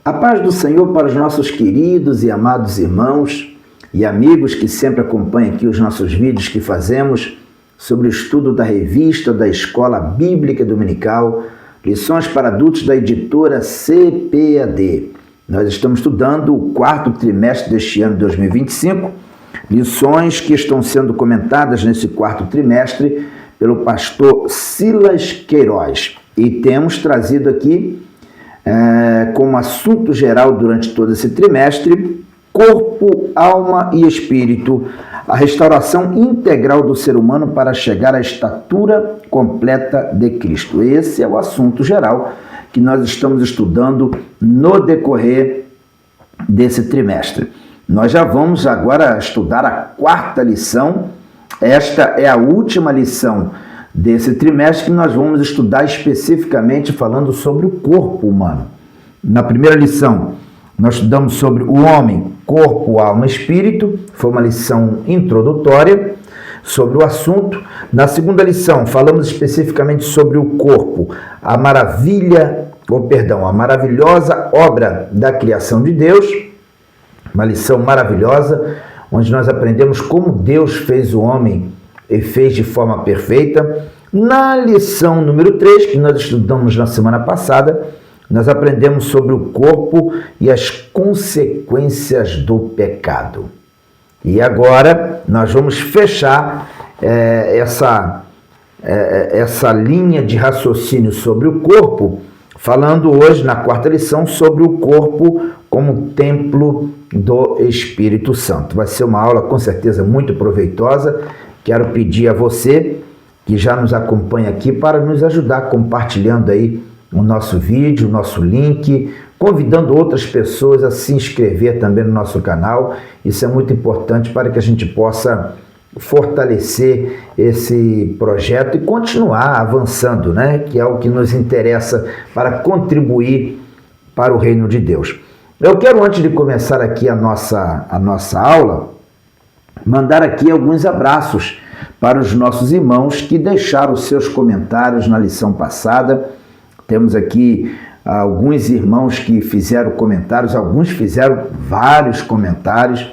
A paz do Senhor para os nossos queridos e amados irmãos e amigos que sempre acompanham aqui os nossos vídeos que fazemos sobre o estudo da revista da Escola Bíblica Dominical, Lições para Adultos da editora CPAD. Nós estamos estudando o quarto trimestre deste ano de 2025, lições que estão sendo comentadas nesse quarto trimestre pelo pastor Silas Queiroz. E temos trazido aqui como assunto geral durante todo esse trimestre, corpo, alma e espírito, a restauração integral do ser humano para chegar à estatura completa de Cristo. Esse é o assunto geral que nós estamos estudando no decorrer desse trimestre. Nós já vamos agora estudar a quarta lição. Esta é a última lição desse trimestre que nós vamos estudar especificamente falando sobre o corpo humano. Na primeira lição, nós estudamos sobre o homem, corpo, alma e espírito. Foi uma lição introdutória sobre o assunto. Na segunda lição, falamos especificamente sobre o corpo, a maravilhosa obra da criação de Deus. Uma lição maravilhosa, onde nós aprendemos como Deus fez o homem e fez de forma perfeita. Na lição número 3, que nós estudamos na semana passada, nós aprendemos sobre o corpo e as consequências do pecado. E agora nós vamos fechar essa linha de raciocínio sobre o corpo, falando hoje, na quarta lição, sobre o corpo como templo do Espírito Santo. Vai ser uma aula com certeza muito proveitosa. Quero pedir a você que já nos acompanha aqui para nos ajudar compartilhando aí o nosso vídeo, o nosso link, convidando outras pessoas a se inscrever também no nosso canal. Isso é muito importante para que a gente possa fortalecer esse projeto e continuar avançando, né? Que é o que nos interessa para contribuir para o reino de Deus. Eu quero, antes de começar aqui a nossa aula, mandar aqui alguns abraços para os nossos irmãos que deixaram seus comentários na lição passada. Temos aqui alguns irmãos que fizeram comentários, alguns fizeram vários comentários,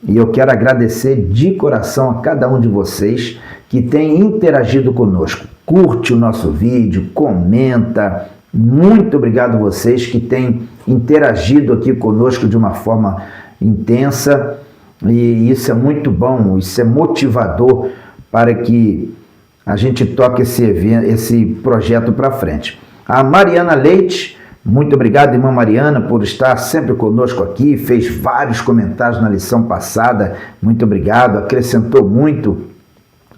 e eu quero agradecer de coração a cada um de vocês que tem interagido conosco. Curte o nosso vídeo, comenta. Muito obrigado a vocês que têm interagido aqui conosco de uma forma intensa. E isso é muito bom, isso é motivador para que a gente toque esse projeto para frente. A Mariana Leite, muito obrigado, irmã Mariana, por estar sempre conosco aqui, fez vários comentários na lição passada, muito obrigado, acrescentou muito.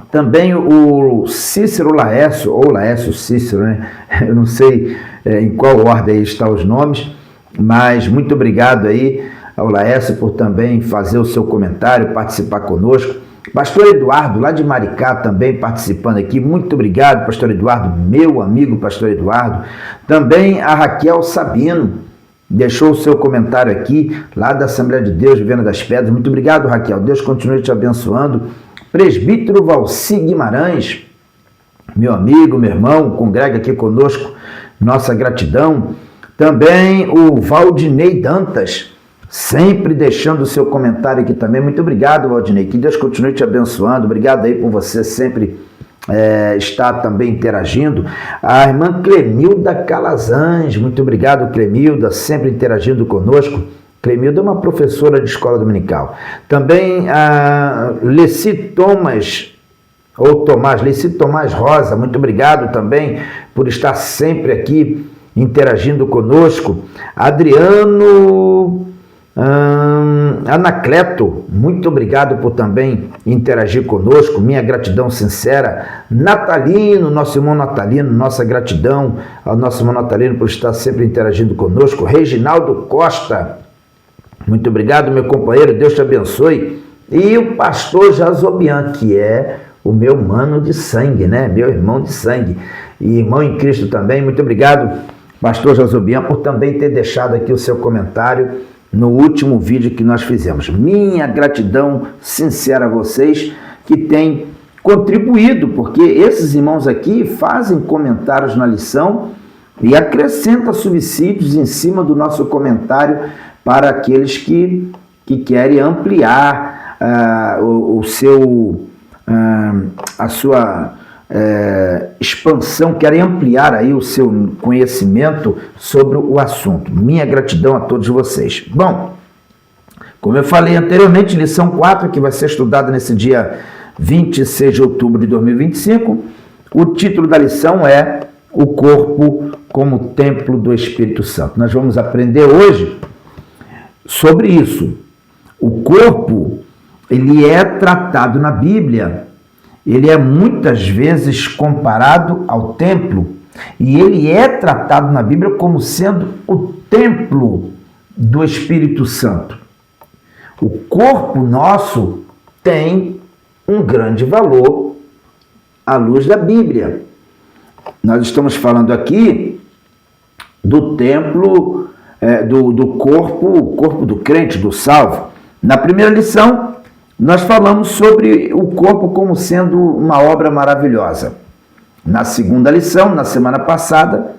Também o Cícero Laércio, ou Laércio Cícero, né? Eu não sei em qual ordem aí estão os nomes, mas muito obrigado aí ao Laércio por também fazer o seu comentário, participar conosco. Pastor Eduardo, lá de Maricá, também participando aqui. Muito obrigado, pastor Eduardo, meu amigo pastor Eduardo. Também a Raquel Sabino deixou o seu comentário aqui, lá da Assembleia de Deus, Viana das Pedras. Muito obrigado, Raquel. Deus continue te abençoando. Presbítero Valci Guimarães, meu amigo, meu irmão, congrega aqui conosco, nossa gratidão. Também o Valdinei Dantas, sempre deixando o seu comentário aqui também. Muito obrigado, Valdinei, que Deus continue te abençoando. Obrigado aí por você sempre estar também interagindo. A irmã Clemilda Calazans, muito obrigado, Clemilda, sempre interagindo conosco. Clemilda é uma professora de escola dominical. Também a Leci Tomás Rosa, muito obrigado também por estar sempre aqui interagindo conosco. Adriano Anacleto, muito obrigado por também interagir conosco, minha gratidão sincera. Natalino, nosso irmão Natalino, nossa gratidão ao nosso irmão Natalino por estar sempre interagindo conosco. Reginaldo Costa, muito obrigado, meu companheiro, Deus te abençoe. E o pastor Jazobian, que é o meu mano de sangue, né? Meu irmão de sangue e irmão em Cristo também. Muito obrigado, pastor Jazobian, por também ter deixado aqui o seu comentário no último vídeo que nós fizemos. Minha gratidão sincera a vocês que têm contribuído, porque esses irmãos aqui fazem comentários na lição E acrescenta subsídios em cima do nosso comentário para aqueles que querem ampliar a sua expansão, querem ampliar aí o seu conhecimento sobre o assunto. Minha gratidão a todos vocês. Bom, como eu falei anteriormente, lição 4, que vai ser estudada nesse dia 26 de outubro de 2025, o título da lição é O Corpo como Templo do Espírito Santo. Nós vamos aprender hoje sobre isso. O corpo, ele é tratado na Bíblia, ele é muitas vezes comparado ao templo, e ele é tratado na Bíblia como sendo o templo do Espírito Santo. O corpo nosso tem um grande valor à luz da Bíblia. Nós estamos falando aqui do templo, do corpo do crente, do salvo. Na primeira lição, nós falamos sobre o corpo como sendo uma obra maravilhosa. Na segunda lição, na semana passada,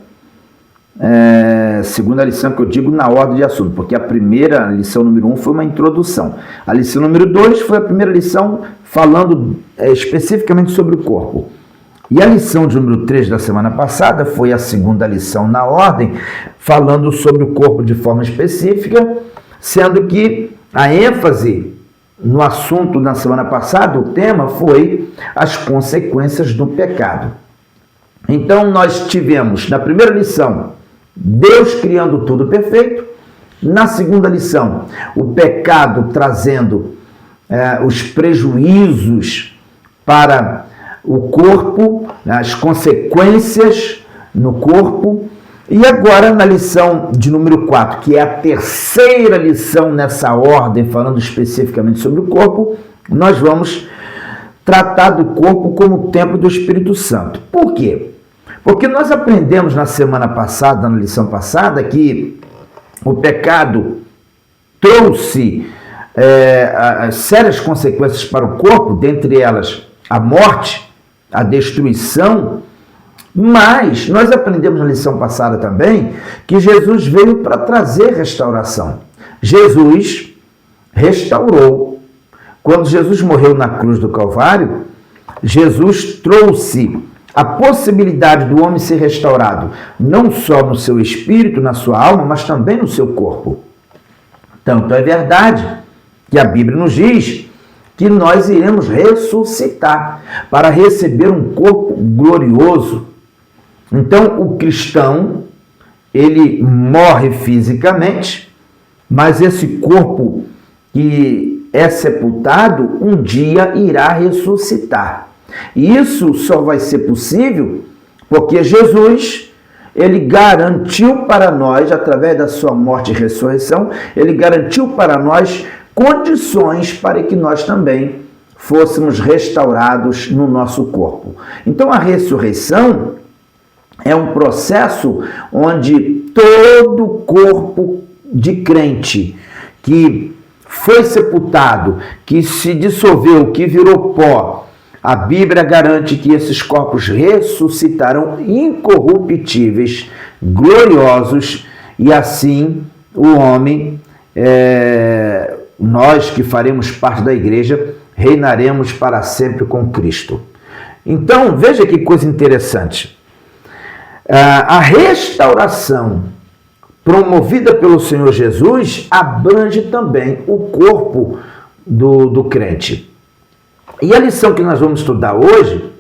segunda lição que eu digo na ordem de assunto, porque a primeira lição número 1 foi uma introdução. A lição número 2 foi a primeira lição falando especificamente sobre o corpo. E a lição de número 3 da semana passada foi a segunda lição na ordem, falando sobre o corpo de forma específica, sendo que a ênfase no assunto na semana passada, o tema foi as consequências do pecado. Então nós tivemos na primeira lição Deus criando tudo perfeito, na segunda lição o pecado trazendo os prejuízos para o corpo, as consequências no corpo. E agora na lição de número 4, que é a terceira lição nessa ordem, falando especificamente sobre o corpo, nós vamos tratar do corpo como templo do Espírito Santo. Por quê? Porque nós aprendemos na semana passada, na lição passada, que o pecado trouxe sérias consequências para o corpo, dentre elas a morte, a destruição, mas nós aprendemos na lição passada também que Jesus veio para trazer restauração. Jesus restaurou. Quando Jesus morreu na cruz do Calvário, Jesus trouxe a possibilidade do homem ser restaurado, não só no seu espírito, na sua alma, mas também no seu corpo. Tanto é verdade que a Bíblia nos diz que nós iremos ressuscitar para receber um corpo glorioso. Então, o cristão, ele morre fisicamente, mas esse corpo que é sepultado, um dia irá ressuscitar. E isso só vai ser possível porque Jesus, ele garantiu para nós, através da sua morte e ressurreição, ele garantiu para nós condições para que nós também fôssemos restaurados no nosso corpo. Então, a ressurreição é um processo onde todo corpo de crente que foi sepultado, que se dissolveu, que virou pó, a Bíblia garante que esses corpos ressuscitarão incorruptíveis, gloriosos, e assim o homem, nós que faremos parte da igreja, reinaremos para sempre com Cristo. Então, veja que coisa interessante. A restauração promovida pelo Senhor Jesus abrange também o corpo do crente. E a lição que nós vamos estudar hoje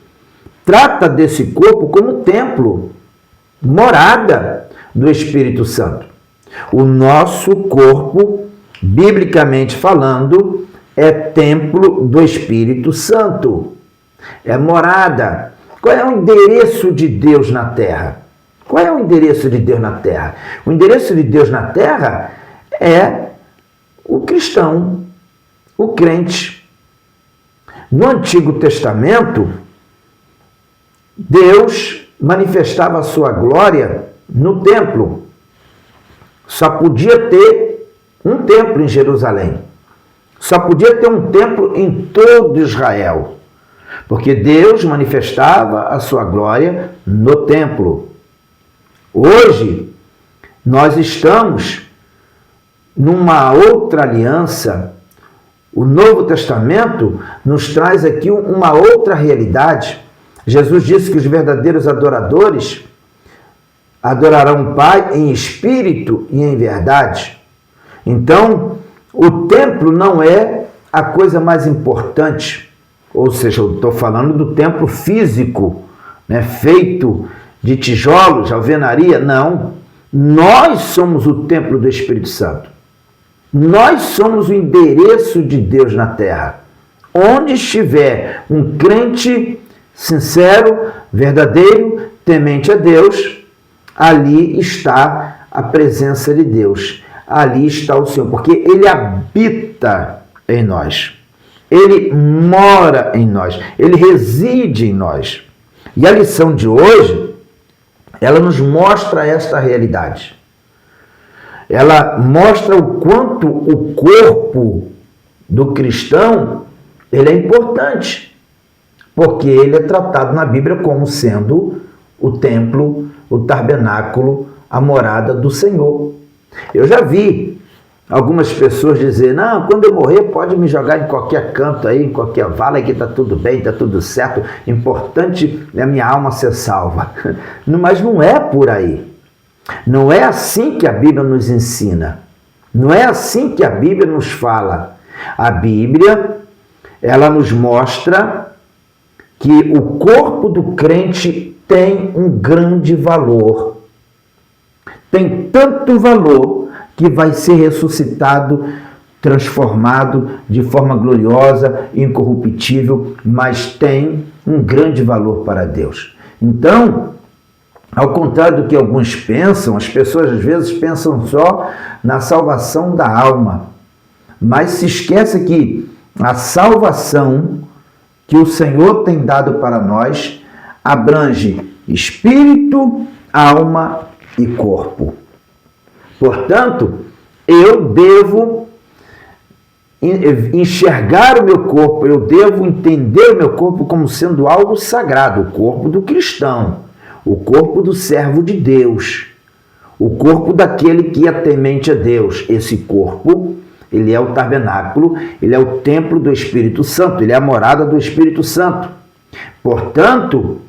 trata desse corpo como templo, morada do Espírito Santo. O nosso corpo, biblicamente falando, é templo do Espírito Santo. É morada. Qual é o endereço de Deus na terra? Qual é o endereço de Deus na terra? O endereço de Deus na terra é o cristão, o crente. No Antigo Testamento, Deus manifestava a sua glória no templo. Só podia ter um templo em Jerusalém. Só podia ter um templo em todo Israel. Porque Deus manifestava a sua glória no templo. Hoje, nós estamos numa outra aliança. O Novo Testamento nos traz aqui uma outra realidade. Jesus disse que os verdadeiros adoradores adorarão o Pai em espírito e em verdade. Então, o templo não é a coisa mais importante. Ou seja, eu estou falando do templo físico, né, feito de tijolos, alvenaria. Não. Nós somos o templo do Espírito Santo. Nós somos o endereço de Deus na terra. Onde estiver um crente sincero, verdadeiro, temente a Deus, ali está a presença de Deus. Ali está o Senhor, porque Ele habita em nós. Ele mora em nós. Ele reside em nós. E a lição de hoje, ela nos mostra esta realidade. Ela mostra o quanto o corpo do cristão ele é importante, porque ele é tratado na Bíblia como sendo o templo, o tabernáculo, a morada do Senhor. Eu já vi algumas pessoas dizer, não, quando eu morrer pode me jogar em qualquer canto aí, em qualquer vala, que está tudo bem, está tudo certo, importante é a minha alma ser salva. Mas não é por aí. Não é assim que a Bíblia nos ensina. Não é assim que a Bíblia nos fala. A Bíblia, ela nos mostra que o corpo do crente tem um grande valor. Tem tanto valor que vai ser ressuscitado, transformado de forma gloriosa, incorruptível, mas tem um grande valor para Deus. Então, ao contrário do que alguns pensam, as pessoas às vezes pensam só na salvação da alma, mas se esquece que a salvação que o Senhor tem dado para nós abrange espírito, alma e corpo. Portanto, eu devo enxergar o meu corpo, eu devo entender o meu corpo como sendo algo sagrado, o corpo do cristão. O corpo do servo de Deus, o corpo daquele que é temente a Deus. Esse corpo, ele é o tabernáculo, ele é o templo do Espírito Santo, ele é a morada do Espírito Santo. Portanto,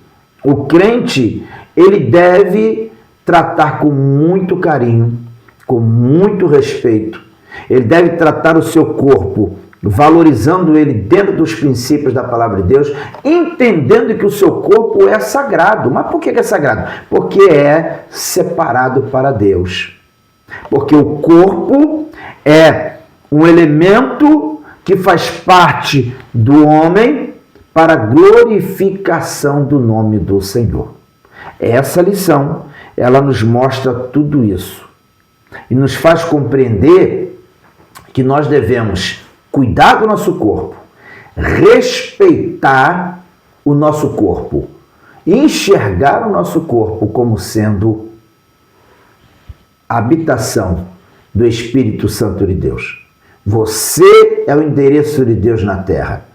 o crente, ele deve tratar com muito carinho, com muito respeito. Ele deve tratar o seu corpo valorizando ele dentro dos princípios da palavra de Deus, entendendo que o seu corpo é sagrado. Mas por que é sagrado? Porque é separado para Deus. Porque o corpo é um elemento que faz parte do homem para a glorificação do nome do Senhor. Essa lição, ela nos mostra tudo isso e nos faz compreender que nós devemos cuidar do nosso corpo, respeitar o nosso corpo, enxergar o nosso corpo como sendo a habitação do Espírito Santo de Deus. Você é o endereço de Deus na terra.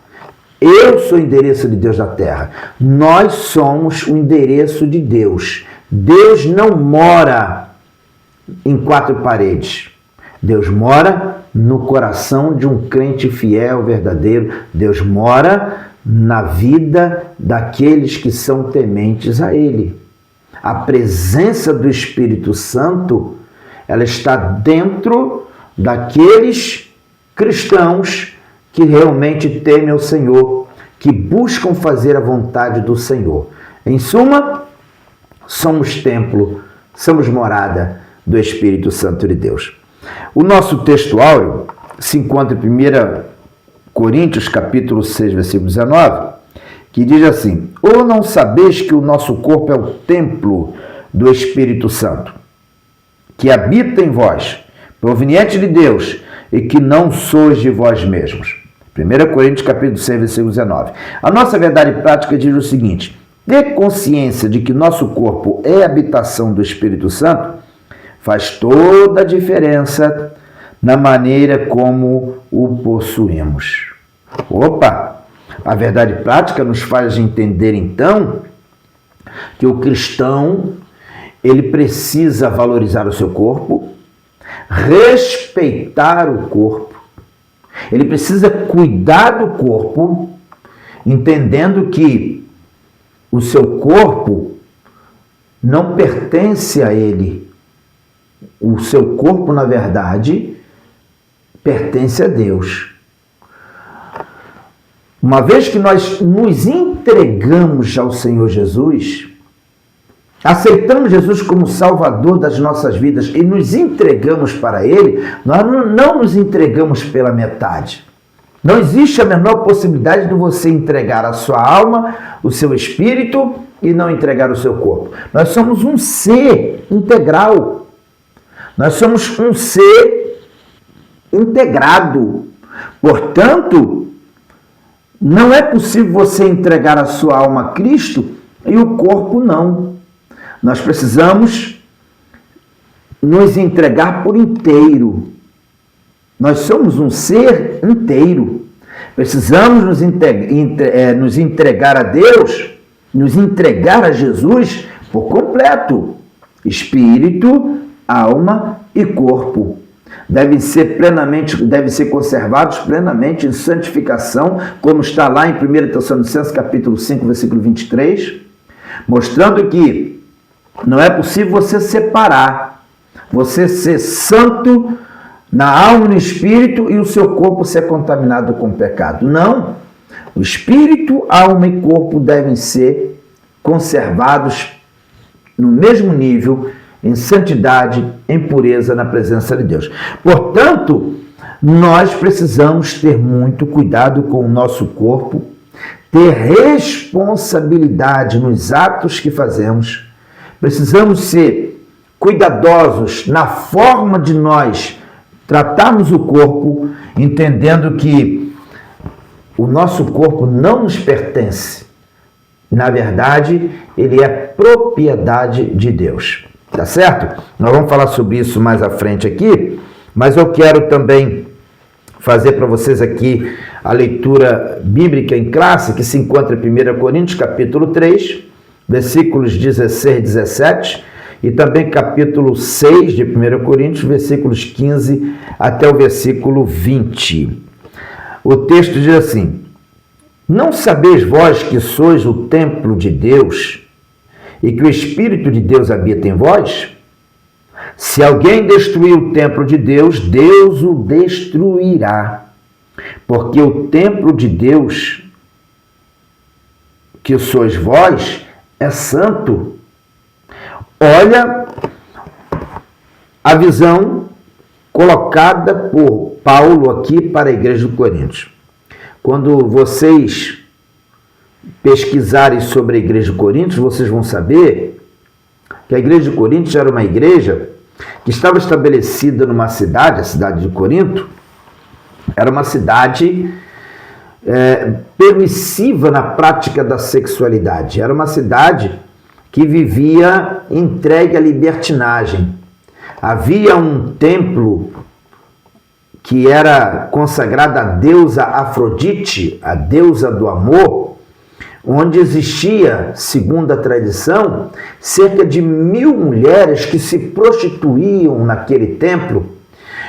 Eu sou o endereço de Deus na terra. Nós somos o endereço de Deus. Deus não mora em quatro paredes. Deus mora no coração de um crente fiel, verdadeiro. Deus mora na vida daqueles que são tementes a Ele. A presença do Espírito Santo, ela está dentro daqueles cristãos que realmente temem ao Senhor, que buscam fazer a vontade do Senhor. Em suma, somos templo, somos morada do Espírito Santo de Deus. O nosso texto áureo se encontra em 1 Coríntios, capítulo 6, versículo 19, que diz assim: ou não sabeis que o nosso corpo é o templo do Espírito Santo, que habita em vós, proveniente de Deus, e que não sois de vós mesmos. 1 Coríntios, capítulo 6, versículo 19. A nossa verdade prática diz o seguinte: ter consciência de que nosso corpo é a habitação do Espírito Santo faz toda a diferença na maneira como o possuímos. Opa! A verdade prática nos faz entender, então, que o cristão, ele precisa valorizar o seu corpo, respeitar o corpo, ele precisa cuidar do corpo, entendendo que o seu corpo não pertence a ele. O seu corpo, na verdade, pertence a Deus. Uma vez que nós nos entregamos ao Senhor Jesus, aceitamos Jesus como Salvador das nossas vidas e nos entregamos para Ele, nós não nos entregamos pela metade. Não existe a menor possibilidade de você entregar a sua alma, o seu espírito e não entregar o seu corpo. Nós somos um ser integral. Nós somos um ser integrado. Portanto, não é possível você entregar a sua alma a Cristo e o corpo não. Nós precisamos nos entregar por inteiro. Nós somos um ser inteiro. Precisamos nos entregar a Deus, nos entregar a Jesus por completo. Espírito, alma e corpo. Devem ser conservados plenamente em santificação, como está lá em 1 Tessalonicenses capítulo 5, versículo 23, mostrando que não é possível você separar, você ser santo na alma e no espírito e o seu corpo ser contaminado com o pecado. Não, o espírito, alma e corpo devem ser conservados no mesmo nível, em santidade, em pureza na presença de Deus. Portanto, nós precisamos ter muito cuidado com o nosso corpo, ter responsabilidade nos atos que fazemos. Precisamos ser cuidadosos na forma de nós tratarmos o corpo, entendendo que o nosso corpo não nos pertence. Na verdade, ele é propriedade de Deus. Tá certo? Nós vamos falar sobre isso mais à frente aqui, mas eu quero também fazer para vocês aqui a leitura bíblica em classe, que se encontra em 1 Coríntios, capítulo 3, versículos 16 e 17, e também capítulo 6 de 1 Coríntios, versículos 15 até o versículo 20. O texto diz assim: não sabeis vós que sois o templo de Deus e que o Espírito de Deus habita em vós? Se alguém destruir o templo de Deus, Deus o destruirá. Porque o templo de Deus, que sois vós, é santo. Olha a visão colocada por Paulo aqui para a igreja de Coríntios. Quando vocês pesquisarem sobre a igreja de Coríntios, vocês vão saber que a igreja de Coríntios era uma igreja que estava estabelecida numa cidade, a cidade de Corinto, era uma cidade permissiva na prática da sexualidade. Era uma cidade que vivia entregue à libertinagem. Havia um templo que era consagrado à deusa Afrodite, a deusa do amor, onde existia, segundo a tradição, cerca de 1000 mulheres que se prostituíam naquele templo,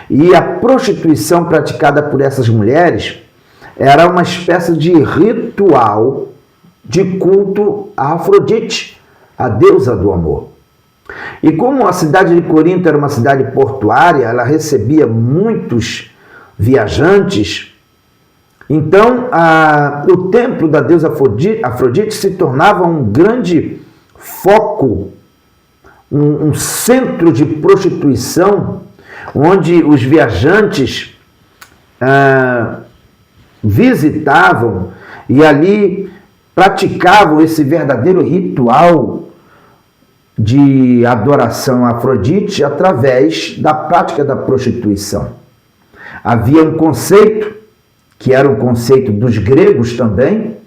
e a prostituição praticada por essas mulheres era uma espécie de ritual de culto a Afrodite, a deusa do amor. E como a cidade de Corinto era uma cidade portuária, ela recebia muitos viajantes. Então, o templo da deusa Afrodite se tornava um grande foco, um centro de prostituição, onde os viajantes visitavam e ali praticavam esse verdadeiro ritual de adoração a Afrodite através da prática da prostituição. Havia um conceito, que era um conceito dos gregos também,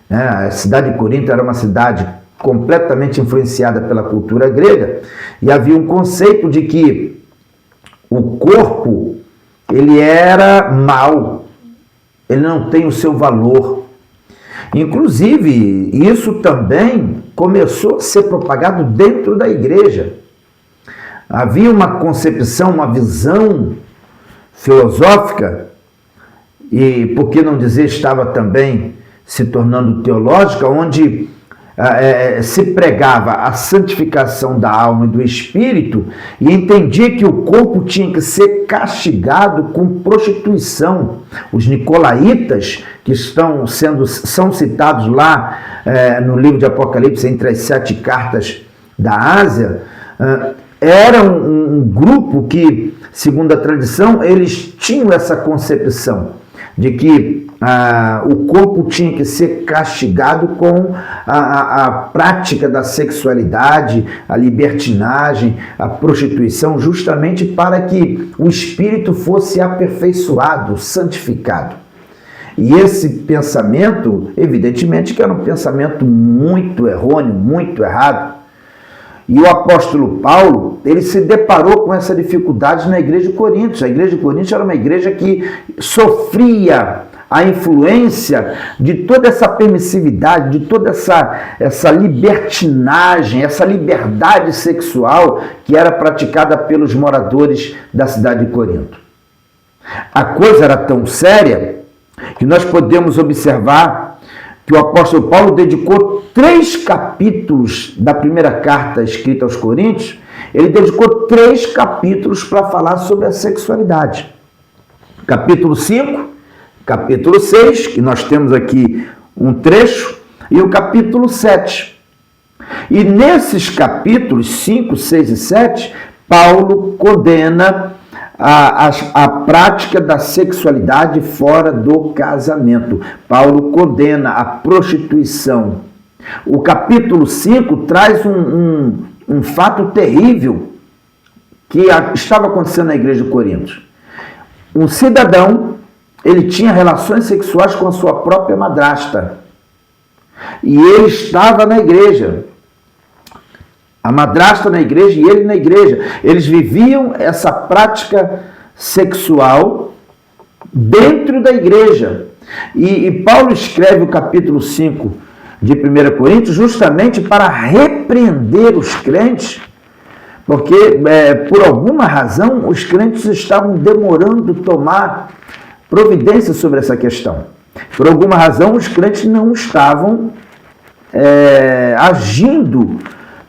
né? A cidade de Corinto era uma cidade completamente influenciada pela cultura grega, e havia um conceito de que o corpo, ele era mau, ele não tem o seu valor. Inclusive, isso também começou a ser propagado dentro da igreja. Havia uma concepção, uma visão filosófica, e por que não dizer estava também se tornando teológica, onde se pregava a santificação da alma e do espírito e entendia que o corpo tinha que ser castigado com prostituição. Os nicolaítas, que são citados lá no livro de Apocalipse, entre as 7 cartas da Ásia, era um grupo que, segundo a tradição, eles tinham essa concepção de que o corpo tinha que ser castigado com a prática da sexualidade, a libertinagem, a prostituição, justamente para que o espírito fosse aperfeiçoado, santificado. E esse pensamento, evidentemente, que era um pensamento muito errôneo, muito errado. E o apóstolo Paulo, ele se deparou com essa dificuldade na igreja de Coríntios. A igreja de Coríntios era uma igreja que sofria a influência de toda essa permissividade, de toda essa libertinagem, essa liberdade sexual que era praticada pelos moradores da cidade de Corinto. A coisa era tão séria que nós podemos observar que o apóstolo Paulo dedicou 3 capítulos da primeira carta escrita aos Coríntios, ele dedicou 3 capítulos para falar sobre a sexualidade. Capítulo 5, capítulo 6, que nós temos aqui um trecho, e o capítulo 7. E nesses capítulos 5, 6 e 7, Paulo condena a prática da sexualidade fora do casamento. Paulo condena a prostituição. O capítulo 5 traz um fato terrível que estava acontecendo na igreja de Corinto. Um cidadão, ele tinha relações sexuais com a sua própria madrasta. E ele estava na igreja. A madrasta na igreja e ele na igreja. Eles viviam essa prática sexual dentro da igreja. E Paulo escreve o capítulo 5 de 1 Coríntios justamente para repreender os crentes, porque por alguma razão os crentes estavam demorando tomar providência sobre essa questão. Por alguma razão os crentes não estavam agindo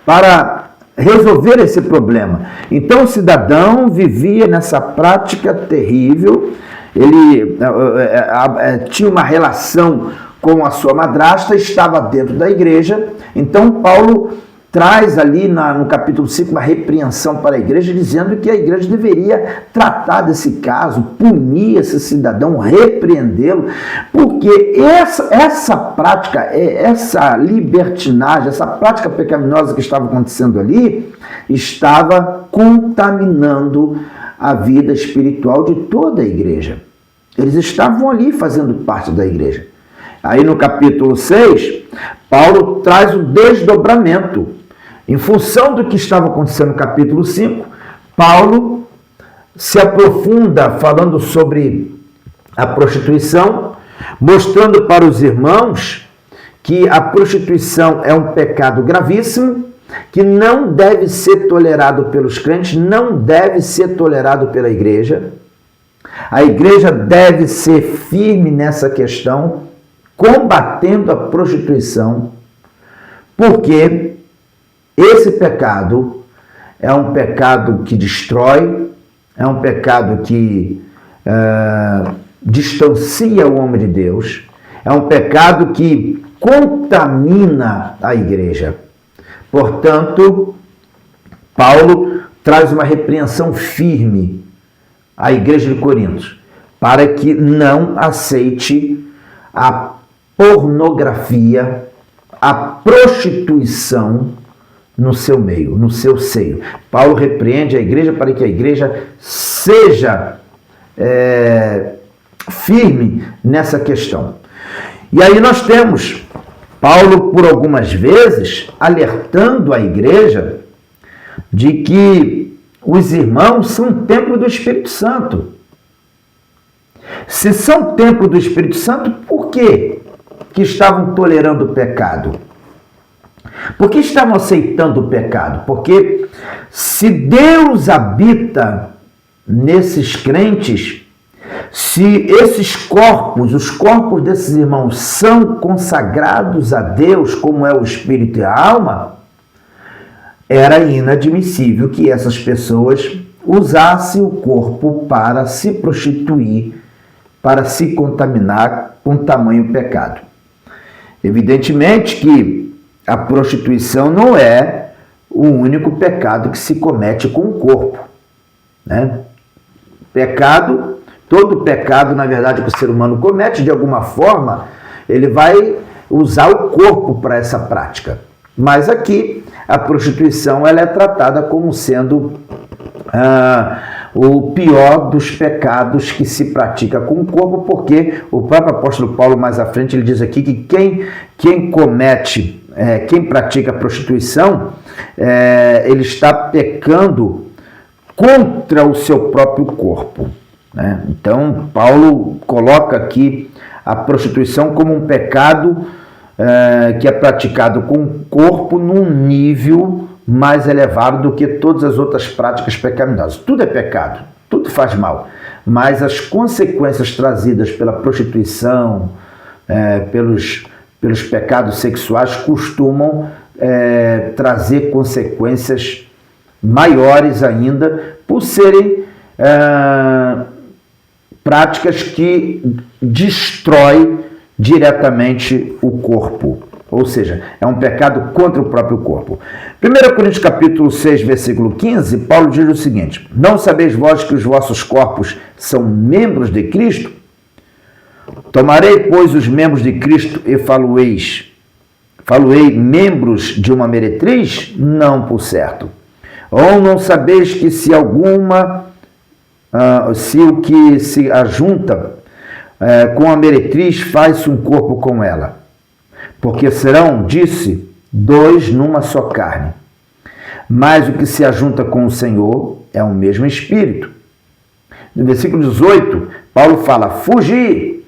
para resolver esse problema. Então o cidadão vivia nessa prática terrível, ele tinha uma relação com a sua madrasta, estava dentro da igreja. Então Paulo traz ali no capítulo 5 uma repreensão para a igreja, dizendo que a igreja deveria tratar desse caso, punir esse cidadão, repreendê-lo, porque essa prática, essa libertinagem, essa prática pecaminosa que estava acontecendo ali, estava contaminando a vida espiritual de toda a igreja. Eles estavam ali fazendo parte da igreja. Aí no capítulo 6, Paulo traz o desdobramento. Em função do que estava acontecendo no capítulo 5, Paulo se aprofunda falando sobre a prostituição, mostrando para os irmãos que a prostituição é um pecado gravíssimo, que não deve ser tolerado pelos crentes, não deve ser tolerado pela igreja. A igreja deve ser firme nessa questão, combatendo a prostituição, porque esse pecado é um pecado que destrói, é um pecado que distancia o homem de Deus, é um pecado que contamina a igreja. Portanto, Paulo traz uma repreensão firme à igreja de Corinto, para que não aceite a pornografia, a prostituição no seu meio, no seu seio. Paulo repreende a igreja para que a igreja seja firme nessa questão. E aí nós temos Paulo, por algumas vezes, alertando a igreja de que os irmãos são templo do Espírito Santo. Se são templo do Espírito Santo, por que estavam tolerando o pecado? Por que estavam aceitando o pecado? Porque se Deus habita nesses crentes, se esses corpos, os corpos desses irmãos são consagrados a Deus, como é o espírito e a alma, era inadmissível que essas pessoas usassem o corpo para se prostituir, para se contaminar com tamanho pecado. Evidentemente que a prostituição não é o único pecado que se comete com o corpo, né? Todo pecado, na verdade, que o ser humano comete, de alguma forma, ele vai usar o corpo para essa prática. Mas aqui, a prostituição ela é tratada como sendo o pior dos pecados que se pratica com o corpo, porque o próprio apóstolo Paulo, mais à frente, ele diz aqui que quem pratica a prostituição, ele está pecando contra o seu próprio corpo, né? Então, Paulo coloca aqui a prostituição como um pecado que é praticado com o corpo num nível mais elevado do que todas as outras práticas pecaminosas. Tudo é pecado, tudo faz mal, mas as consequências trazidas pela prostituição, pelos pecados sexuais, costumam trazer consequências maiores ainda, por serem práticas que destroem diretamente o corpo. Ou seja, é um pecado contra o próprio corpo. 1 Coríntios capítulo 6, versículo 15, Paulo diz o seguinte: não sabeis vós que os vossos corpos são membros de Cristo? Tomarei, pois, os membros de Cristo e faloei membros de uma meretriz? Não, por certo. Ou não sabeis que se o que se ajunta com a meretriz faz-se um corpo com ela? Porque serão, disse, dois numa só carne. Mas o que se ajunta com o Senhor é o mesmo Espírito. No versículo 18, Paulo fala, fugir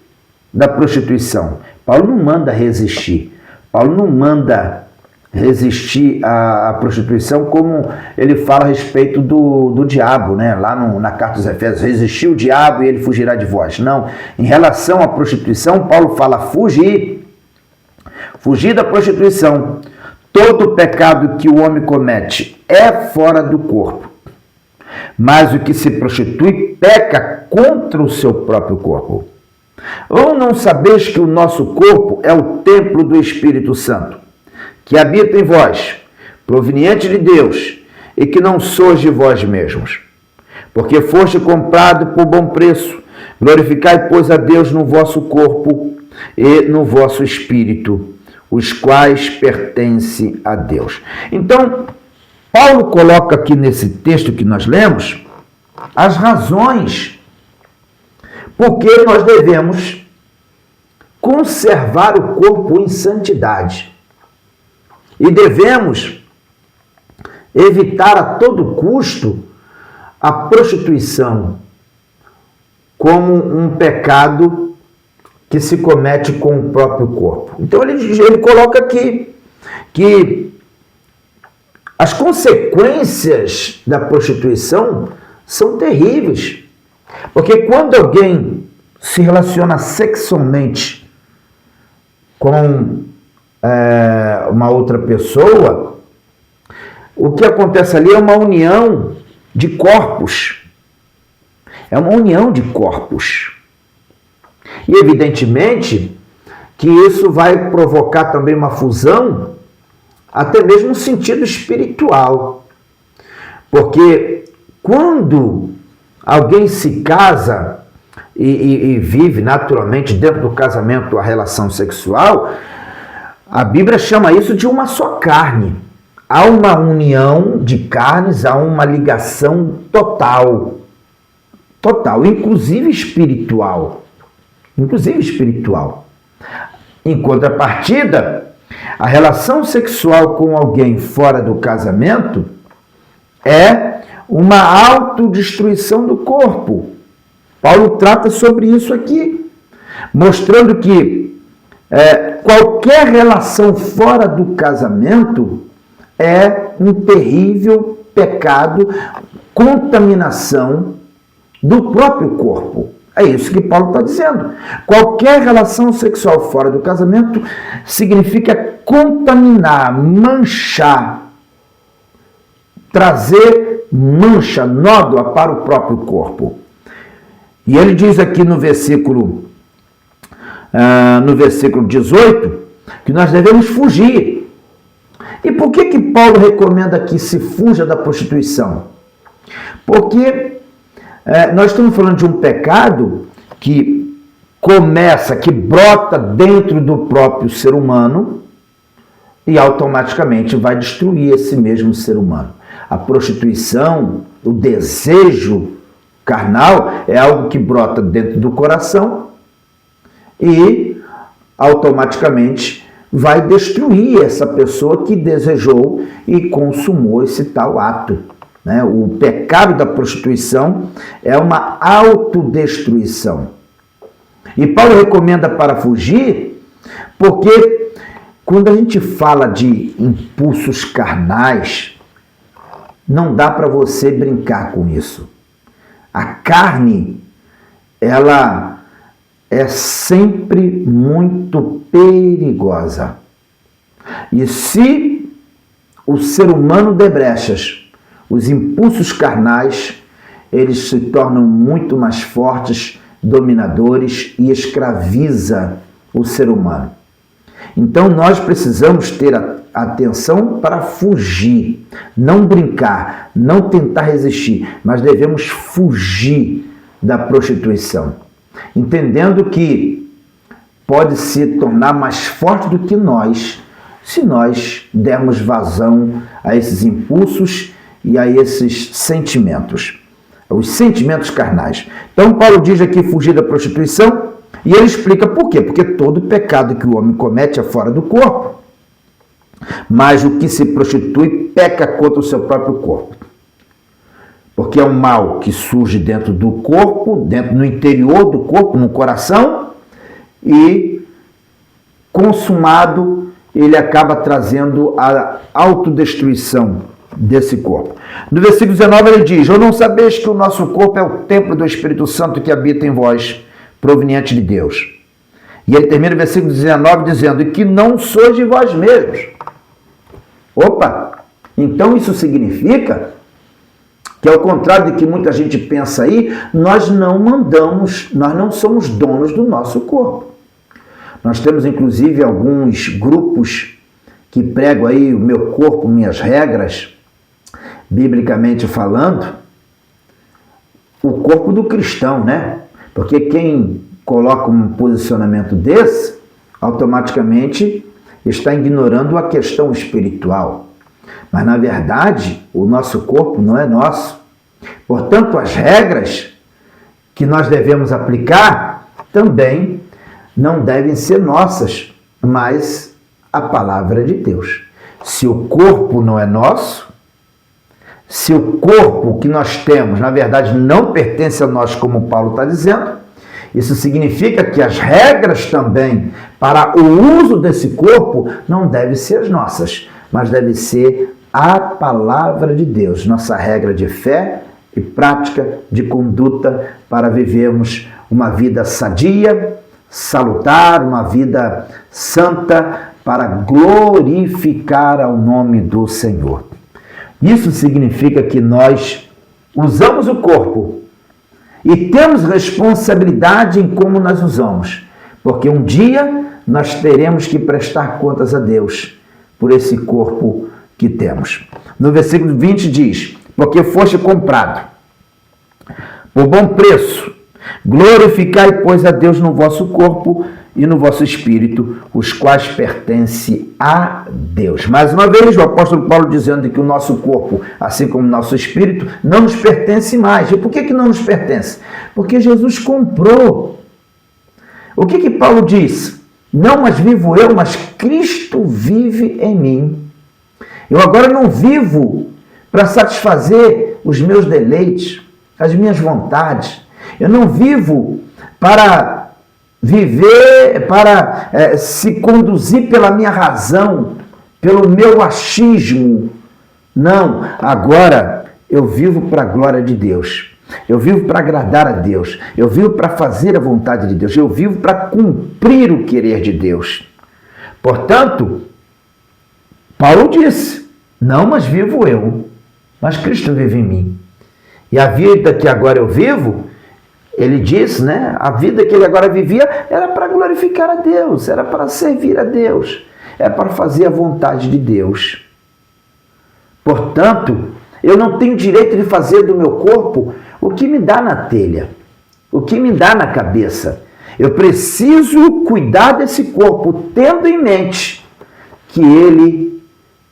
da prostituição. Paulo não manda resistir. Paulo não manda resistir à prostituição como ele fala a respeito do diabo, né? Lá na carta dos Efésios, resistir o diabo e ele fugirá de vós. Não, em relação à prostituição, Paulo fala fugir da prostituição. Todo pecado que o homem comete é fora do corpo, mas o que se prostitui peca contra o seu próprio corpo. Ou não sabeis que o nosso corpo é o templo do Espírito Santo, que habita em vós, proveniente de Deus, e que não sois de vós mesmos, porque foste comprado por bom preço. Glorificai, pois, a Deus no vosso corpo e no vosso espírito, os quais pertencem a Deus. Então, Paulo coloca aqui nesse texto que nós lemos as razões por que nós devemos conservar o corpo em santidade. E devemos evitar a todo custo a prostituição como um pecado que se comete com o próprio corpo. Então ele coloca aqui que as consequências da prostituição são terríveis. Porque quando alguém se relaciona sexualmente com uma outra pessoa, o que acontece ali é uma união de corpos. É uma união de corpos. E evidentemente que isso vai provocar também uma fusão, até mesmo no sentido espiritual. Porque quando alguém se casa e vive naturalmente dentro do casamento a relação sexual, a Bíblia chama isso de uma só carne. Há uma união de carnes, há uma ligação total, inclusive espiritual. Em contrapartida, a relação sexual com alguém fora do casamento é uma autodestruição do corpo. Paulo trata sobre isso aqui, mostrando que Qualquer relação fora do casamento é um terrível pecado, contaminação do próprio corpo. É isso que Paulo está dizendo. Qualquer relação sexual fora do casamento significa contaminar, manchar, trazer mancha, nódoa para o próprio corpo. E ele diz aqui no versículo 18 que nós devemos fugir. E por que Paulo recomenda que se fuja da prostituição? Porque nós estamos falando de um pecado que começa, que brota dentro do próprio ser humano e automaticamente vai destruir esse mesmo ser humano. A prostituição, o desejo carnal é algo que brota dentro do coração e automaticamente vai destruir essa pessoa que desejou e consumou esse tal ato. O pecado da prostituição é uma autodestruição. E Paulo recomenda para fugir, porque quando a gente fala de impulsos carnais, não dá para você brincar com isso. A carne, ela é sempre muito perigosa. E se o ser humano der brechas, os impulsos carnais, eles se tornam muito mais fortes, dominadores e escraviza o ser humano. Então nós precisamos ter atenção para fugir, não brincar, não tentar resistir, mas devemos fugir da prostituição, entendendo que pode se tornar mais forte do que nós, se nós dermos vazão a esses impulsos e a esses sentimentos, os sentimentos carnais. Então Paulo diz aqui fugir da prostituição e ele explica por quê. Porque todo pecado que o homem comete é fora do corpo, mas o que se prostitui peca contra o seu próprio corpo. Porque é um mal que surge dentro do corpo, no interior do corpo, no coração, e consumado ele acaba trazendo a autodestruição desse corpo. No versículo 19 ele diz: ou não sabeis que o nosso corpo é o templo do Espírito Santo que habita em vós, proveniente de Deus. E ele termina o versículo 19 dizendo: e que não sois de vós mesmos. Opa! Então isso significa que, ao contrário de que muita gente pensa aí, nós não somos donos do nosso corpo. Nós temos inclusive alguns grupos que pregam aí o meu corpo, minhas regras, biblicamente falando, o corpo do cristão, né? Porque quem coloca um posicionamento desse, automaticamente está ignorando a questão espiritual. Mas, na verdade, o nosso corpo não é nosso. Portanto, as regras que nós devemos aplicar também não devem ser nossas, mas a palavra de Deus. Se o corpo não é nosso, se o corpo que nós temos, na verdade, não pertence a nós, como Paulo está dizendo, isso significa que as regras também para o uso desse corpo não devem ser as nossas, mas deve ser a palavra de Deus, nossa regra de fé e prática de conduta para vivermos uma vida sadia, salutar, uma vida santa, para glorificar ao nome do Senhor. Isso significa que nós usamos o corpo e temos responsabilidade em como nós usamos, porque um dia nós teremos que prestar contas a Deus por esse corpo que temos. No versículo 20 diz: porque foste comprado por bom preço, glorificai, pois, a Deus no vosso corpo e no vosso espírito, os quais pertencem a Deus. Mais uma vez, o apóstolo Paulo dizendo que o nosso corpo, assim como o nosso espírito, não nos pertence mais. E por que não nos pertence? Porque Jesus comprou. O que Paulo diz? Não mais vivo eu, mas Cristo vive em mim. Eu agora não vivo para satisfazer os meus deleites, as minhas vontades. Eu não vivo para viver para se conduzir pela minha razão, pelo meu achismo. Não, agora eu vivo para a glória de Deus. Eu vivo para agradar a Deus. Eu vivo para fazer a vontade de Deus. Eu vivo para cumprir o querer de Deus. Portanto, Paulo disse, não, mas vivo eu, mas Cristo vive em mim. E a vida que agora eu vivo, ele disse, né? A vida que ele agora vivia era para glorificar a Deus, era para servir a Deus, é para fazer a vontade de Deus. Portanto, eu não tenho direito de fazer do meu corpo o que me dá na telha, o que me dá na cabeça. Eu preciso cuidar desse corpo, tendo em mente que ele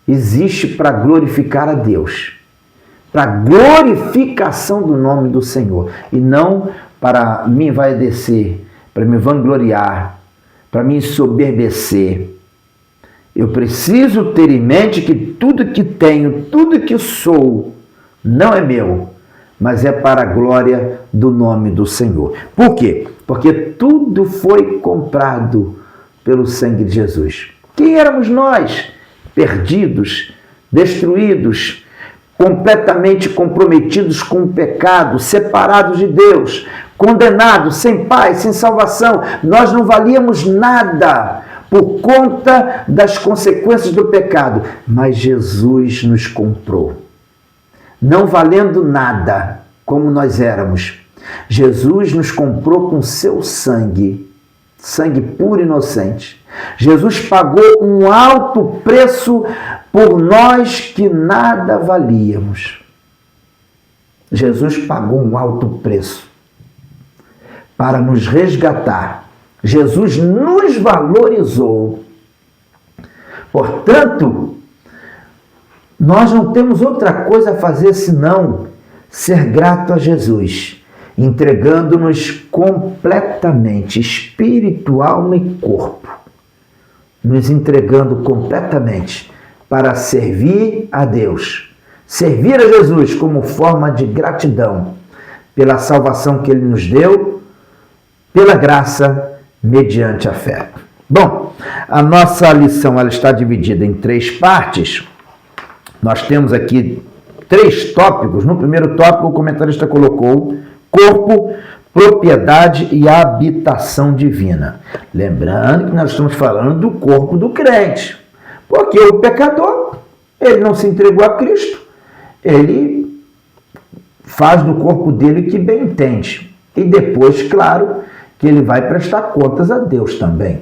existe para glorificar a Deus, para glorificação do nome do Senhor, e não para me envaidecer, para me vangloriar, para me ensoberbecer. Eu preciso ter em mente que tudo que tenho, tudo que sou, não é meu, mas é para a glória do nome do Senhor. Por quê? Porque tudo foi comprado pelo sangue de Jesus. Quem éramos nós? Perdidos, destruídos, completamente comprometidos com o pecado, separados de Deus, condenados, sem paz, sem salvação. Nós não valíamos nada por conta das consequências do pecado, mas Jesus nos comprou. Não valendo nada, como nós éramos, Jesus nos comprou com seu sangue, sangue puro e inocente. Jesus pagou um alto preço por nós que nada valíamos. Jesus pagou um alto preço para nos resgatar. Jesus nos valorizou. Portanto, nós não temos outra coisa a fazer senão ser grato a Jesus, entregando-nos completamente, espírito, alma e corpo, nos entregando completamente para servir a Deus, servir a Jesus como forma de gratidão pela salvação que Ele nos deu, pela graça mediante a fé. Bom, a nossa lição ela está dividida em 3 partes. Nós temos aqui 3 tópicos. No primeiro tópico, o comentarista colocou corpo, propriedade e habitação divina. Lembrando que nós estamos falando do corpo do crente. Porque o pecador, ele não se entregou a Cristo. Ele faz do corpo dele o que bem entende. E depois, claro, que ele vai prestar contas a Deus também.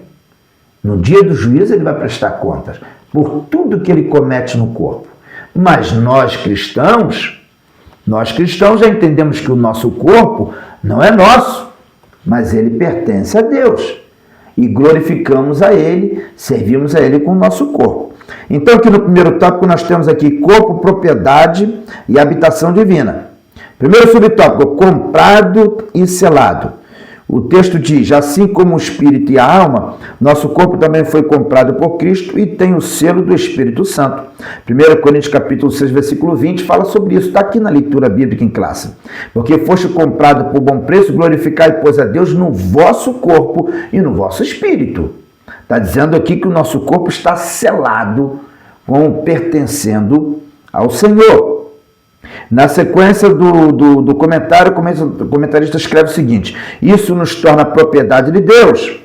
No dia do juízo, ele vai prestar contas por tudo que ele comete no corpo. Mas nós cristãos já entendemos que o nosso corpo não é nosso, mas ele pertence a Deus. E glorificamos a Ele, servimos a Ele com o nosso corpo. Então, aqui no primeiro tópico, nós temos aqui corpo, propriedade e habitação divina. Primeiro subtópico, comprado e selado. O texto diz, assim como o Espírito e a alma, nosso corpo também foi comprado por Cristo e tem o selo do Espírito Santo. 1 Coríntios capítulo 6, versículo 20, fala sobre isso. Está aqui na leitura bíblica em classe. Porque foste comprado por bom preço, glorificai, pois, a Deus no vosso corpo e no vosso espírito. Está dizendo aqui que o nosso corpo está selado, como pertencendo ao Senhor. Na sequência do comentário, o comentarista escreve o seguinte: isso nos torna propriedade de Deus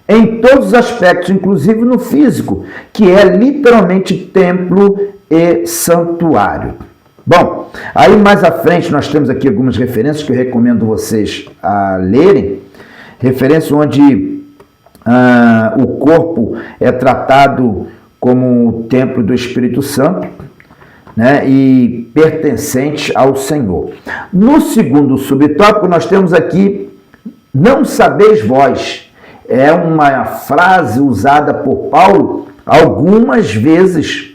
em todos os aspectos, inclusive no físico, que é literalmente templo e santuário. Bom, aí mais à frente nós temos aqui algumas referências que eu recomendo vocês a lerem, referência onde o corpo é tratado como o templo do Espírito Santo, né, e pertencente ao Senhor. No segundo subtópico, nós temos aqui, não sabeis vós. É uma frase usada por Paulo algumas vezes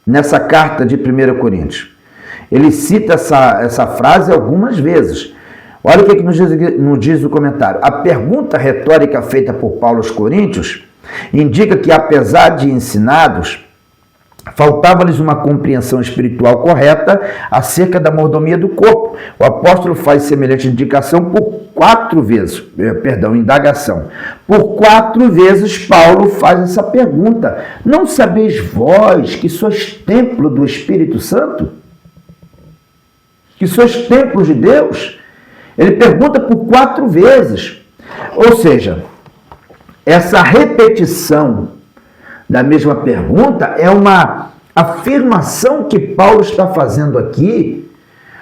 nessa carta de 1 Coríntios. Ele cita essa frase algumas vezes. Olha o que nos diz o comentário. A pergunta retórica feita por Paulo aos Coríntios indica que, apesar de ensinados, faltava-lhes uma compreensão espiritual correta acerca da mordomia do corpo. O apóstolo faz semelhante indicação por 4 vezes, indagação. Por 4 vezes Paulo faz essa pergunta: não sabeis vós que sois templo do Espírito Santo? Que sois templo de Deus? Ele pergunta por 4 vezes. Ou seja, essa repetição da mesma pergunta é uma afirmação que Paulo está fazendo aqui,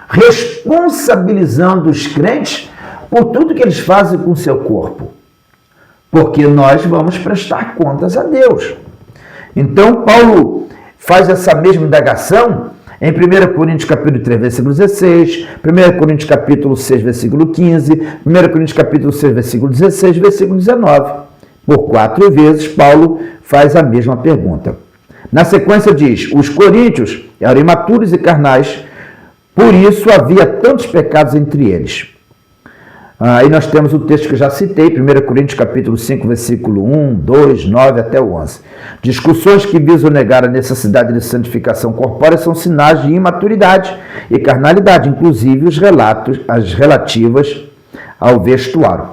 responsabilizando os crentes por tudo que eles fazem com o seu corpo. Porque nós vamos prestar contas a Deus. Então, Paulo faz essa mesma indagação em 1 Coríntios capítulo 3, versículo 16, 1 Coríntios capítulo 6, versículo 15, 1 Coríntios capítulo 6, versículo 16, versículo 19. Por 4 vezes, Paulo faz a mesma pergunta. Na sequência diz: os coríntios eram imaturos e carnais, por isso havia tantos pecados entre eles. Aí nós temos o texto que eu já citei, 1 Coríntios capítulo 5, versículo 1, 2, 9 até o 11. Discussões que visam negar a necessidade de santificação corpórea são sinais de imaturidade e carnalidade, inclusive as relativas ao vestuário.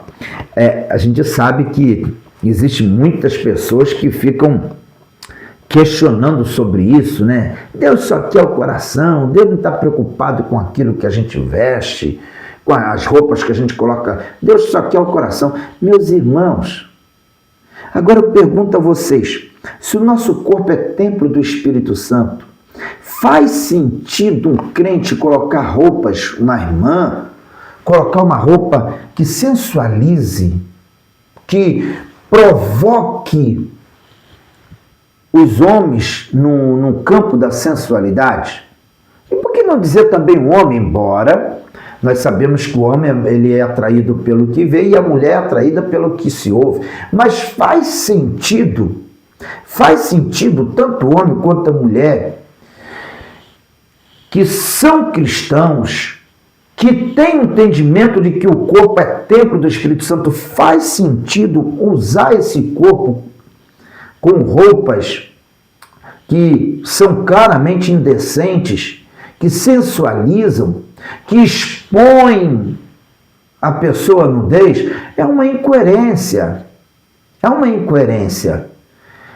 A gente sabe que existem muitas pessoas que ficam questionando sobre isso, né? Deus só quer o coração, Deus não está preocupado com aquilo que a gente veste, com as roupas que a gente coloca. Deus só quer o coração. Meus irmãos, agora eu pergunto a vocês, se o nosso corpo é templo do Espírito Santo, faz sentido um crente colocar roupas, uma irmã, colocar uma roupa que sensualize, que provoque os homens no campo da sensualidade? E por que não dizer também o homem, embora nós sabemos que o homem ele é atraído pelo que vê e a mulher é atraída pelo que se ouve. Mas faz sentido tanto o homem quanto a mulher que são cristãos, que têm o entendimento de que o corpo é templo do Espírito Santo, faz sentido usar esse corpo com roupas que são claramente indecentes, que sensualizam, que expõem a pessoa à nudez? É uma incoerência. É uma incoerência.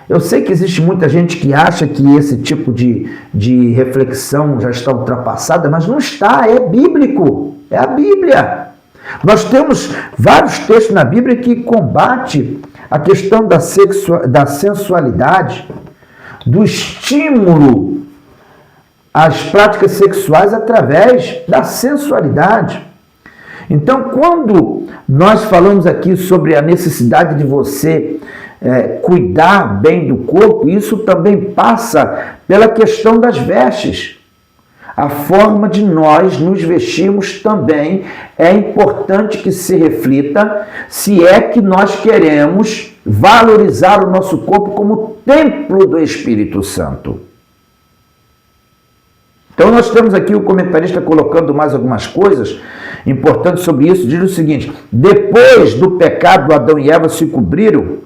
Eu sei que existe muita gente que acha que esse tipo de reflexão já está ultrapassada, mas não está, é bíblico, é a Bíblia. Nós temos vários textos na Bíblia que combatem a questão da sensualidade, do estímulo às práticas sexuais através da sensualidade. Então, quando nós falamos aqui sobre a necessidade de você cuidar bem do corpo, isso também passa pela questão das vestes. A forma de nós nos vestirmos também é importante que se reflita se é que nós queremos valorizar o nosso corpo como templo do Espírito Santo. Então nós temos aqui o comentarista colocando mais algumas coisas importantes sobre isso. Diz o seguinte: depois do pecado, Adão e Eva se cobriram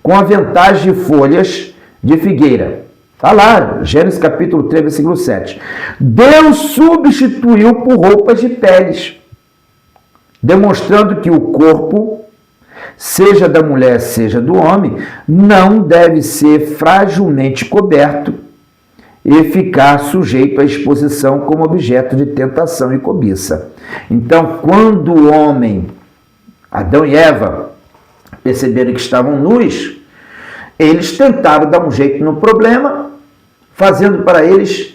com aventais de folhas de figueira. Está lá, Gênesis capítulo 3, versículo 7. Deus substituiu por roupas de peles, demonstrando que o corpo, seja da mulher, seja do homem, não deve ser fragilmente coberto e ficar sujeito à exposição como objeto de tentação e cobiça. Então, quando o homem, Adão e Eva, perceberam que estavam nus, eles tentaram dar um jeito no problema, fazendo para eles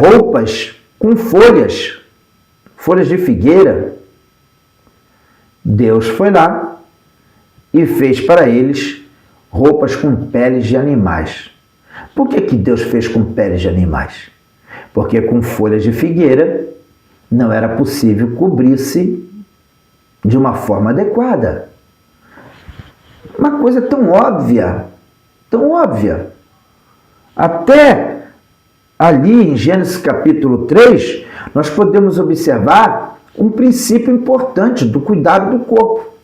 roupas com folhas de figueira. Deus foi lá e fez para eles roupas com peles de animais. Por que Deus fez com peles de animais? Porque com folhas de figueira não era possível cobrir-se de uma forma adequada. Uma coisa tão óbvia, tão óbvia. Até ali em Gênesis capítulo 3, nós podemos observar um princípio importante do cuidado do corpo.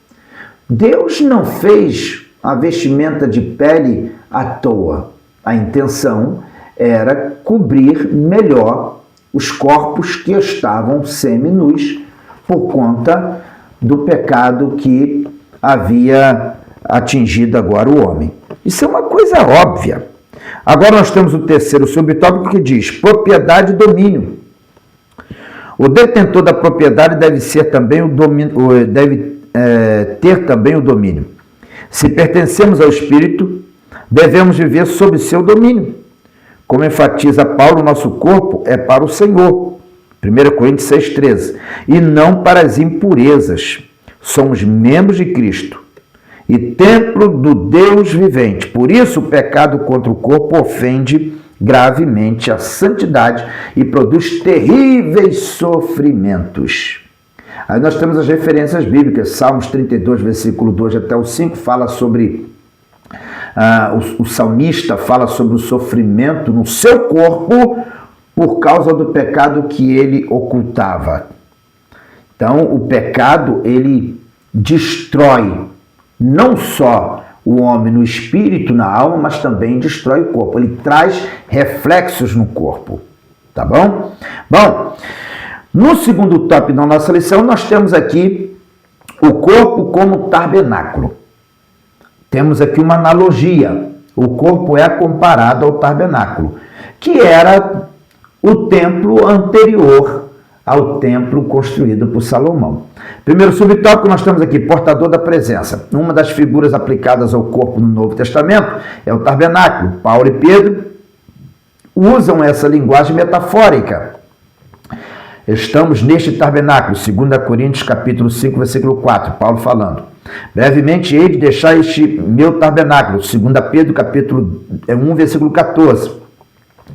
Deus não fez a vestimenta de pele à toa. A intenção era cobrir melhor os corpos que estavam seminus por conta do pecado que havia atingido agora o homem. Isso é uma coisa óbvia. Agora nós temos o terceiro subtópico que diz propriedade e domínio. O detentor da propriedade deve ter também o domínio. Se pertencemos ao Espírito, devemos viver sob seu domínio. Como enfatiza Paulo, nosso corpo é para o Senhor. 1 Coríntios 6,13. E não para as impurezas. Somos membros de Cristo e templo do Deus vivente. Por isso, o pecado contra o corpo ofende gravemente a santidade e produz terríveis sofrimentos. Aí nós temos as referências bíblicas. Salmos 32, versículo 2 até o 5, fala sobre... o salmista fala sobre o sofrimento no seu corpo por causa do pecado que ele ocultava. Então, o pecado, ele destrói não só o homem no espírito, na alma, mas também destrói o corpo. Ele traz reflexos no corpo, tá bom? Bom, no segundo tópico da nossa lição, nós temos aqui o corpo como tabernáculo. Temos aqui uma analogia. O corpo é comparado ao tabernáculo, que era o templo anterior ao templo construído por Salomão. Primeiro subtópico, nós temos aqui portador da presença. Uma das figuras aplicadas ao corpo no Novo Testamento é o tabernáculo. Paulo e Pedro usam essa linguagem metafórica. Estamos neste tabernáculo, 2 Coríntios capítulo 5, versículo 4, Paulo falando. Brevemente hei de deixar este meu tabernáculo, 2 Pedro capítulo 1, versículo 14.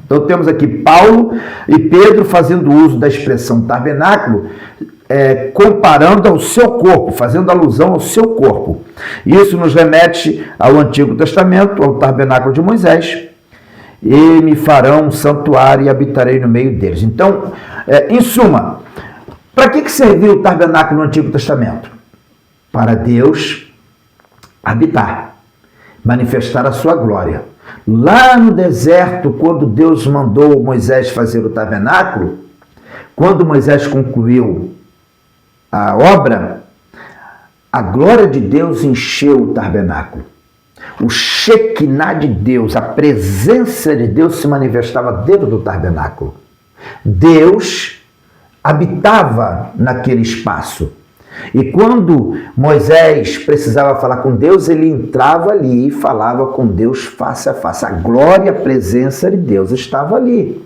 Então temos aqui Paulo e Pedro fazendo uso da expressão tabernáculo, comparando ao seu corpo, fazendo alusão ao seu corpo. Isso nos remete ao Antigo Testamento, ao tabernáculo de Moisés. E me farão um santuário e habitarei no meio deles. Então, em suma, para que serviu o tabernáculo no Antigo Testamento? Para Deus habitar, manifestar a sua glória. Lá no deserto, quando Deus mandou Moisés fazer o tabernáculo, quando Moisés concluiu a obra, a glória de Deus encheu o tabernáculo. O Shekinah de Deus, a presença de Deus se manifestava dentro do tabernáculo. Deus habitava naquele espaço. E quando Moisés precisava falar com Deus, ele entrava ali e falava com Deus face a face. A glória, a presença de Deus estava ali.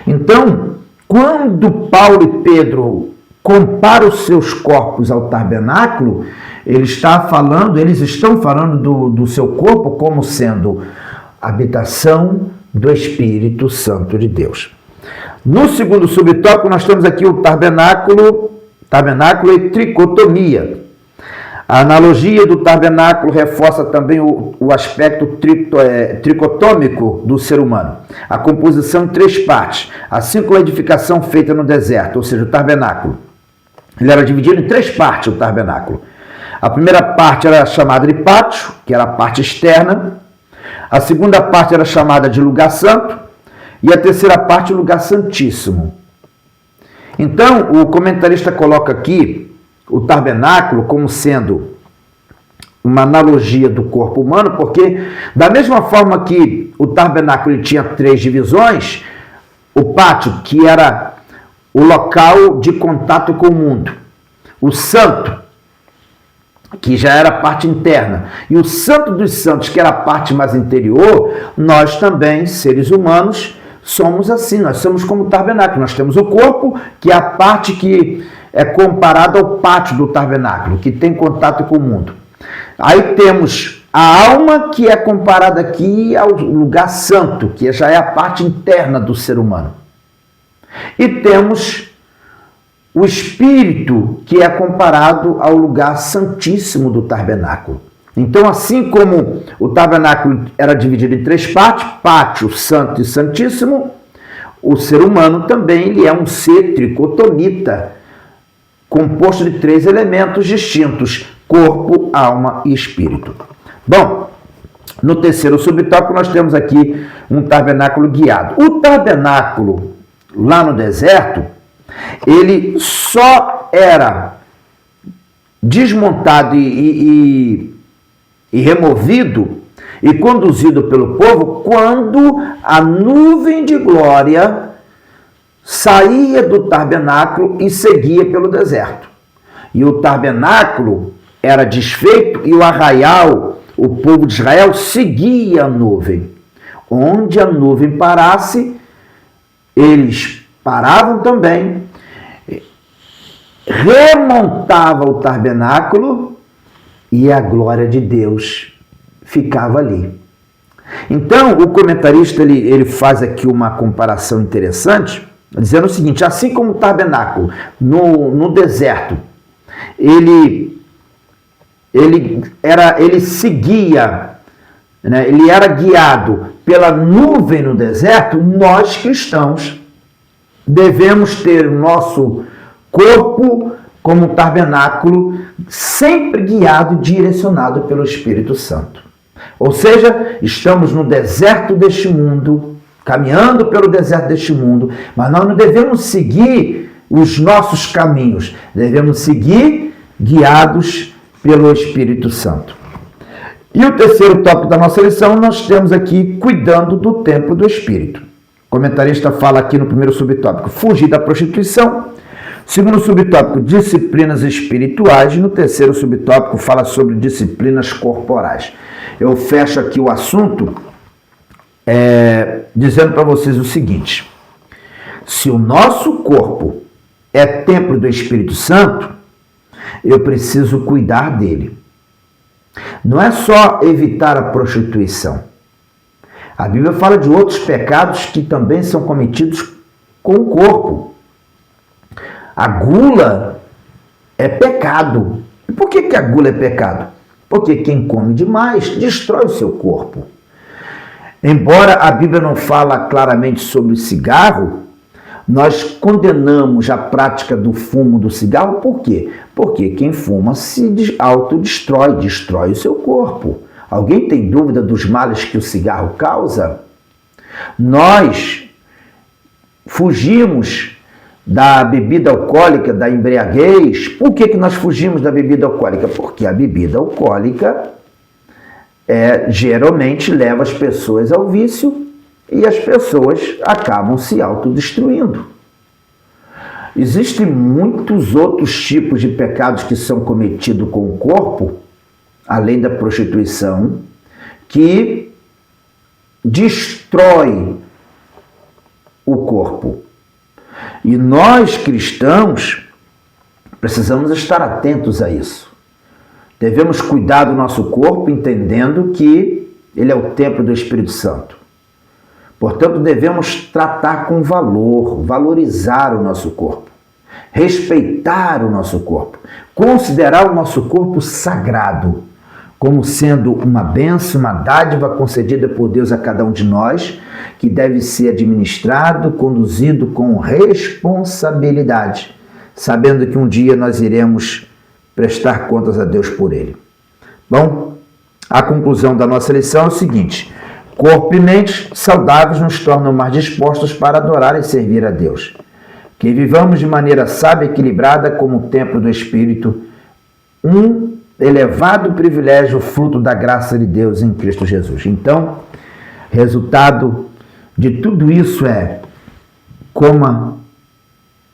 Então, quando Paulo e Pedro comparam os seus corpos ao tabernáculo, eles estão falando do seu corpo como sendo habitação do Espírito Santo de Deus. No segundo subtópico, nós temos aqui o tabernáculo e tricotomia. A analogia do tabernáculo reforça também o aspecto tricotômico do ser humano. A composição em três partes, assim como a edificação feita no deserto, ou seja, o tabernáculo. Ele era dividido em três partes, o tabernáculo. A primeira parte era chamada de pátio, que era a parte externa. A segunda parte era chamada de lugar santo. E a terceira parte, o lugar santíssimo. Então, o comentarista coloca aqui o tabernáculo como sendo uma analogia do corpo humano, porque da mesma forma que o tabernáculo ele tinha três divisões, o pátio, que era o local de contato com o mundo, o santo, que já era a parte interna, e o santo dos santos, que era a parte mais interior, nós também, seres humanos, somos assim, nós somos como o tabernáculo. Nós temos o corpo, que é a parte que é comparada ao pátio do tabernáculo, que tem contato com o mundo. Aí temos a alma, que é comparada aqui ao lugar santo, que já é a parte interna do ser humano. E temos o espírito, que é comparado ao lugar santíssimo do tabernáculo. Então, assim como o tabernáculo era dividido em três partes, pátio, santo e santíssimo, o ser humano também ele é um ser tricotomita, composto de três elementos distintos, corpo, alma e espírito. Bom, no terceiro subtópico nós temos aqui um tabernáculo guiado. O tabernáculo lá no deserto, ele só era desmontado e removido e conduzido pelo povo quando a nuvem de glória saía do tabernáculo e seguia pelo deserto. E o tabernáculo era desfeito e o arraial, o povo de Israel, seguia a nuvem. Onde a nuvem parasse, eles paravam também, remontavam o tabernáculo e a glória de Deus ficava ali. Então, o comentarista ele faz aqui uma comparação interessante, dizendo o seguinte: assim como o tabernáculo no deserto, ele seguia, né, ele era guiado pela nuvem no deserto, nós cristãos devemos ter o nosso corpo como um tabernáculo sempre guiado e direcionado pelo Espírito Santo. Ou seja, estamos no deserto deste mundo, caminhando pelo deserto deste mundo, mas nós não devemos seguir os nossos caminhos, devemos seguir guiados pelo Espírito Santo. E o terceiro tópico da nossa lição, nós temos aqui cuidando do templo do Espírito. O comentarista fala aqui no primeiro subtópico, fugir da prostituição. Segundo subtópico, disciplinas espirituais. E no terceiro subtópico, fala sobre disciplinas corporais. Eu fecho aqui o assunto dizendo para vocês o seguinte: se o nosso corpo é templo do Espírito Santo, eu preciso cuidar dele. Não é só evitar a prostituição. A Bíblia fala de outros pecados que também são cometidos com o corpo. A gula é pecado. E por que a gula é pecado? Porque quem come demais destrói o seu corpo. Embora a Bíblia não fala claramente sobre o cigarro, nós condenamos a prática do fumo do cigarro. Por quê? Porque quem fuma se autodestrói, destrói o seu corpo. Alguém tem dúvida dos males que o cigarro causa? Nós fugimos da bebida alcoólica, da embriaguez. Por que nós fugimos da bebida alcoólica? Porque a bebida alcoólica geralmente leva as pessoas ao vício e as pessoas acabam se autodestruindo. Existem muitos outros tipos de pecados que são cometidos com o corpo, além da prostituição, que destrói o corpo. E nós, cristãos, precisamos estar atentos a isso. Devemos cuidar do nosso corpo, entendendo que ele é o templo do Espírito Santo. Portanto, devemos tratar com valor, valorizar o nosso corpo, respeitar o nosso corpo, considerar o nosso corpo sagrado, como sendo uma bênção, uma dádiva concedida por Deus a cada um de nós, que deve ser administrado, conduzido com responsabilidade, sabendo que um dia nós iremos prestar contas a Deus por ele. Bom, a conclusão da nossa lição é o seguinte: corpo e mente saudáveis nos tornam mais dispostos para adorar e servir a Deus. Que vivamos de maneira sábia e equilibrada como o templo do Espírito, um elevado privilégio, fruto da graça de Deus em Cristo Jesus. Então, resultado de tudo isso é: coma,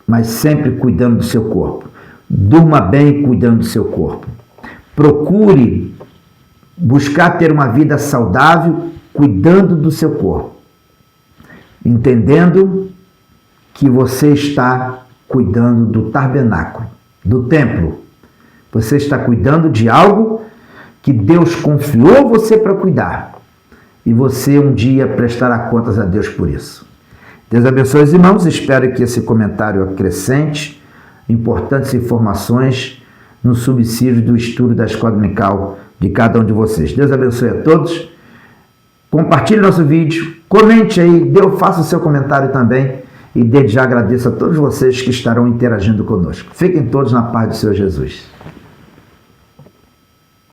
mas sempre cuidando do seu corpo. Durma bem cuidando do seu corpo. Procure buscar ter uma vida saudável cuidando do seu corpo, entendendo que você está cuidando do tabernáculo, do templo. Você está cuidando de algo que Deus confiou você para cuidar. E você um dia prestará contas a Deus por isso. Deus abençoe os irmãos. Espero que esse comentário acrescente importantes informações no subsídio do estudo da Escola Dominical de cada um de vocês. Deus abençoe a todos. Compartilhe nosso vídeo. Comente aí. Faça o seu comentário também. E desde já agradeço a todos vocês que estarão interagindo conosco. Fiquem todos na paz do Senhor Jesus.